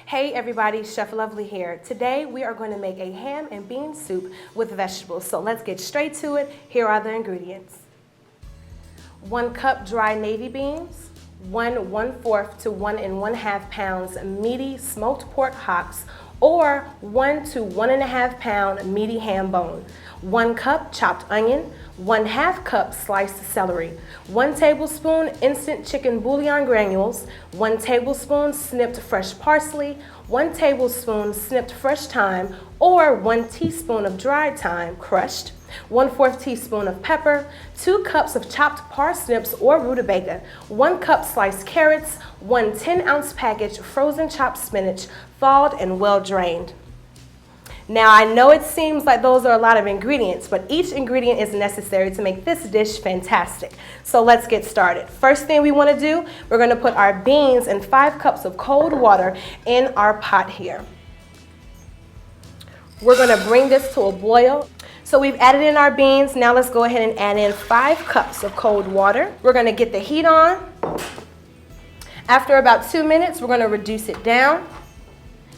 Hey everybody, Chef Lovely here. Today we are going to make a ham and bean soup with vegetables. So let's get straight to it. Here are the ingredients. 1 cup dry navy beans, 1/4 to 1 1/2 pounds meaty smoked pork hocks, or 1 to 1 1/2 pound meaty ham bone, 1 cup chopped onion, 1/2 cup sliced celery, 1 tablespoon instant chicken bouillon granules, 1 tablespoon snipped fresh parsley, 1 tablespoon snipped fresh thyme, or 1 teaspoon of dried thyme crushed, 1/4 teaspoon of pepper, 2 cups of chopped parsnips or rutabaga, 1 cup sliced carrots, 1 10-ounce package frozen chopped spinach, thawed and well drained. Now, I know it seems like those are a lot of ingredients, but each ingredient is necessary to make this dish fantastic. So let's get started. First thing we want to do, we're going to put our beans in 5 cups of cold water in our pot here. We're going to bring this to a boil. So we've added in our beans. Now let's go ahead and add in 5 cups of cold water. We're going to get the heat on. After about 2 minutes, we're going to reduce it down.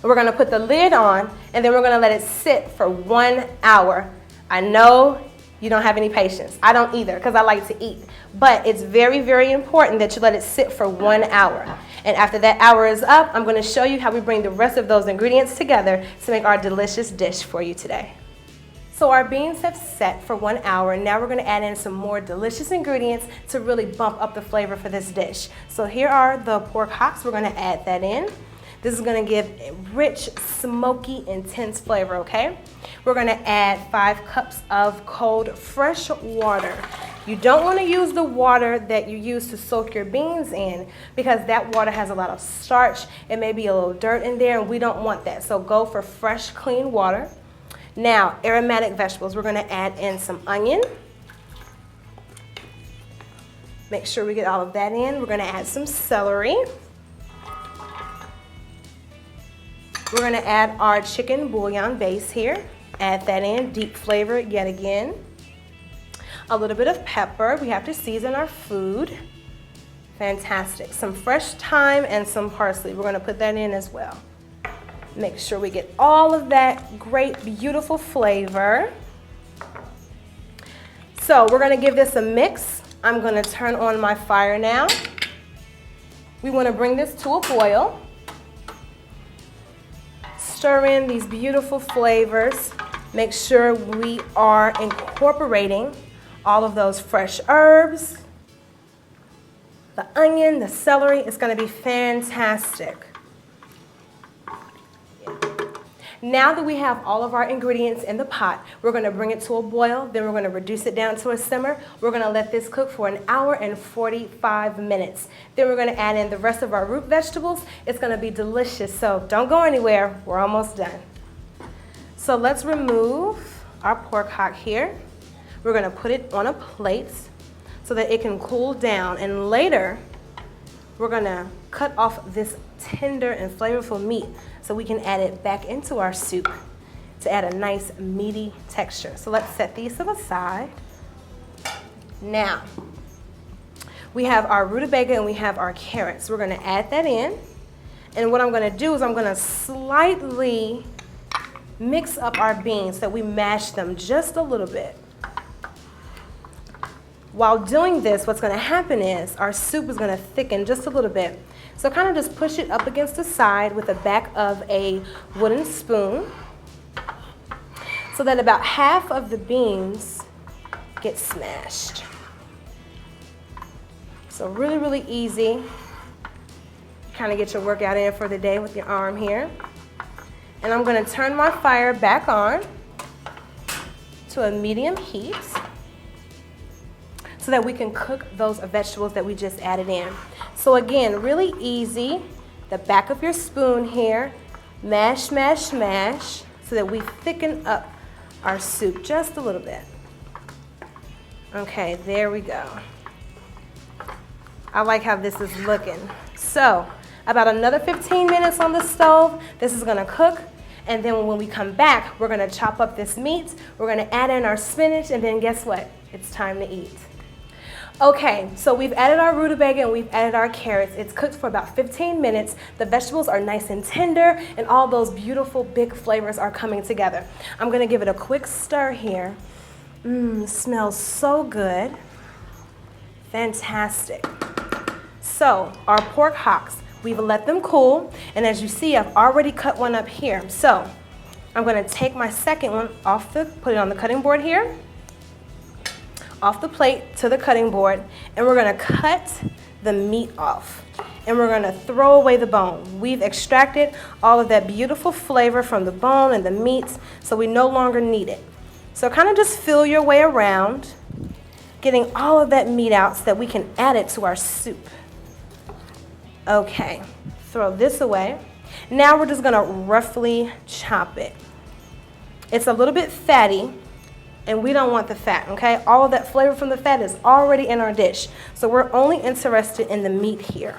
We're going to put the lid on, and then we're going to let it sit for 1 hour. I know you don't have any patience. I don't either, because I like to eat. But it's very, very important that you let it sit for 1 hour. And after that hour is up, I'm going to show you how we bring the rest of those ingredients together to make our delicious dish for you today. So our beans have set for 1 hour. Now we're going to add in some more delicious ingredients to really bump up the flavor for this dish. So here are the pork hocks. We're going to add that in. This is going to give a rich, smoky, intense flavor, okay? We're going to add 5 cups of cold, fresh water. You don't want to use the water that you use to soak your beans in because that water has a lot of starch. It may be a little dirt in there, and we don't want that. So go for fresh, clean water. Now, aromatic vegetables. We're going to add in some onion. Make sure we get all of that in. We're going to add some celery. We're going to add our chicken bouillon base here. Add that in, deep flavor yet again. A little bit of pepper. We have to season our food. Fantastic. Some fresh thyme and some parsley. We're going to put that in as well. Make sure we get all of that great, beautiful flavor. So we're going to give this a mix. I'm going to turn on my fire now. We want to bring this to a boil. Stir in these beautiful flavors. Make sure we are incorporating all of those fresh herbs, the onion, the celery. It's going to be fantastic. Now that we have all of our ingredients in the pot, we're going to bring it to a boil. Then we're going to reduce it down to a simmer. We're going to let this cook for 1 hour and 45 minutes. Then we're going to add in the rest of our root vegetables. It's going to be delicious, so don't go anywhere. We're almost done. So let's remove our pork hock here. We're going to put it on a plate so that it can cool down. And later, we're going to cut off this tender and flavorful meat so we can add it back into our soup to add a nice meaty texture. So let's set these to the side. Now, we have our rutabaga and we have our carrots. We're going to add that in. And what I'm going to do is I'm going to slightly mix up our beans so that we mash them just a little bit. While doing this, what's going to happen is our soup is going to thicken just a little bit. So kind of just push it up against the side with the back of a wooden spoon so that about half of the beans get smashed. So really, really easy. Kind of get your workout in for the day with your arm here. And I'm going to turn my fire back on to a medium heat so that we can cook those vegetables that we just added in. So again, really easy. The back of your spoon here, mash, mash, mash, so that we thicken up our soup just a little bit. Okay, there we go. I like how this is looking. So about another 15 minutes on the stove. This is gonna cook. And then when we come back, we're gonna chop up this meat. We're gonna add in our spinach, and then guess what? It's time to eat. Okay, so we've added our rutabaga and we've added our carrots. It's cooked for about 15 minutes. The vegetables are nice and tender and all those beautiful big flavors are coming together. I'm gonna give it a quick stir here. Smells so good. Fantastic. So our pork hocks, we've let them cool, and as you see, I've already cut one up here. So I'm gonna take my second one off put it on the cutting board here, off the plate to the cutting board, and we're gonna cut the meat off. And we're gonna throw away the bone. We've extracted all of that beautiful flavor from the bone and the meats, so we no longer need it. So kind of just feel your way around, getting all of that meat out so that we can add it to our soup. Okay, throw this away. Now we're just gonna roughly chop it. It's a little bit fatty, and we don't want the fat, okay? All of that flavor from the fat is already in our dish. So we're only interested in the meat here.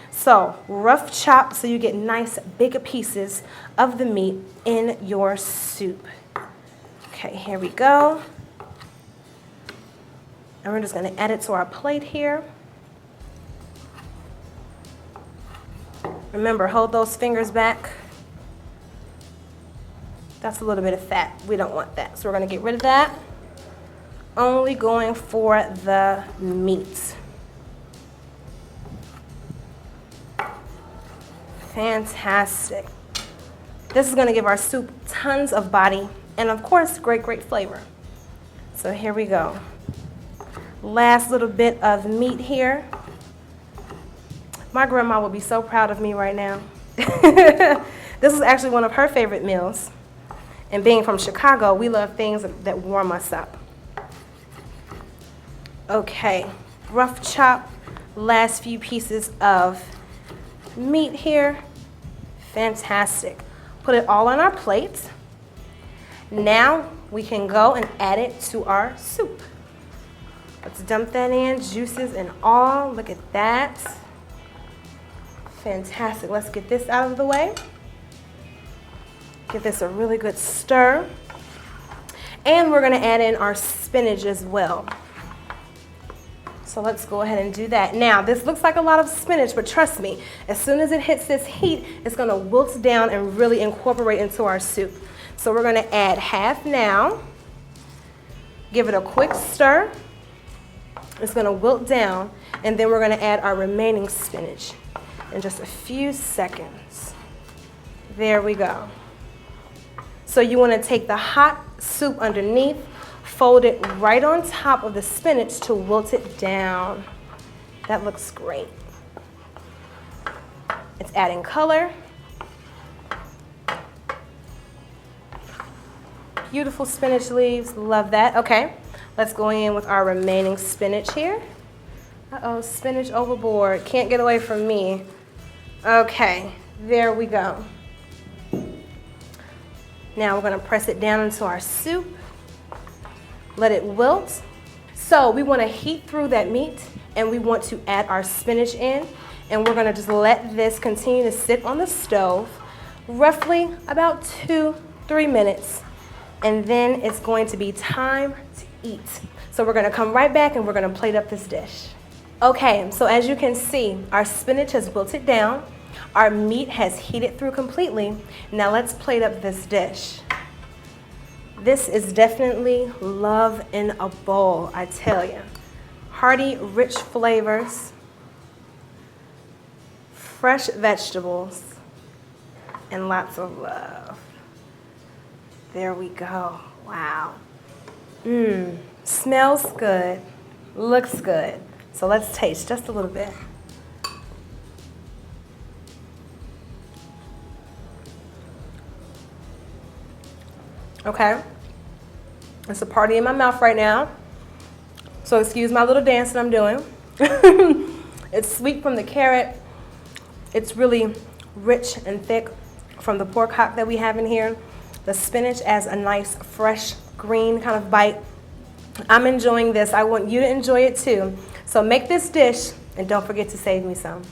So rough chop so you get nice big pieces of the meat in your soup. Okay, here we go. And we're just gonna add it to our plate here. Remember, hold those fingers back. That's a little bit of fat. We don't want that. So we're gonna get rid of that. Only going for the meat. Fantastic. This is gonna give our soup tons of body and of course, great, great flavor. So here we go. Last little bit of meat here. My grandma will be so proud of me right now. This is actually one of her favorite meals. And being from Chicago, we love things that warm us up. Okay, rough chop, last few pieces of meat here. Fantastic. Put it all on our plate. Now we can go and add it to our soup. Let's dump that in, juices and all. Look at that. Fantastic. Let's get this out of the way. Give this a really good stir. And we're gonna add in our spinach as well. So let's go ahead and do that. Now, this looks like a lot of spinach, but trust me, as soon as it hits this heat, it's gonna wilt down and really incorporate into our soup. So we're gonna add half now. Give it a quick stir. It's gonna wilt down, and then we're gonna add our remaining spinach in just a few seconds. There we go. So you wanna take the hot soup underneath, fold it right on top of the spinach to wilt it down. That looks great. It's adding color. Beautiful spinach leaves, love that. Okay, let's go in with our remaining spinach here. Uh-oh, spinach overboard, can't get away from me. Okay, there we go. Now we're gonna press it down into our soup. Let it wilt. So we wanna heat through that meat and we want to add our spinach in, and we're gonna just let this continue to sit on the stove roughly about 2-3 minutes. And then it's going to be time to eat. So we're gonna come right back and we're gonna plate up this dish. Okay, so as you can see, our spinach has wilted down. Our meat has heated through completely. Now let's plate up this dish. This is definitely love in a bowl, I tell you. Hearty, rich flavors, fresh vegetables, and lots of love. There we go. Wow. Smells good, looks good. So let's taste just a little bit. Okay, it's a party in my mouth right now. So excuse my little dance that I'm doing. It's sweet from the carrot. It's really rich and thick from the pork hock that we have in here. The spinach adds a nice, fresh, green kind of bite. I'm enjoying this. I want you to enjoy it too. So make this dish and don't forget to save me some.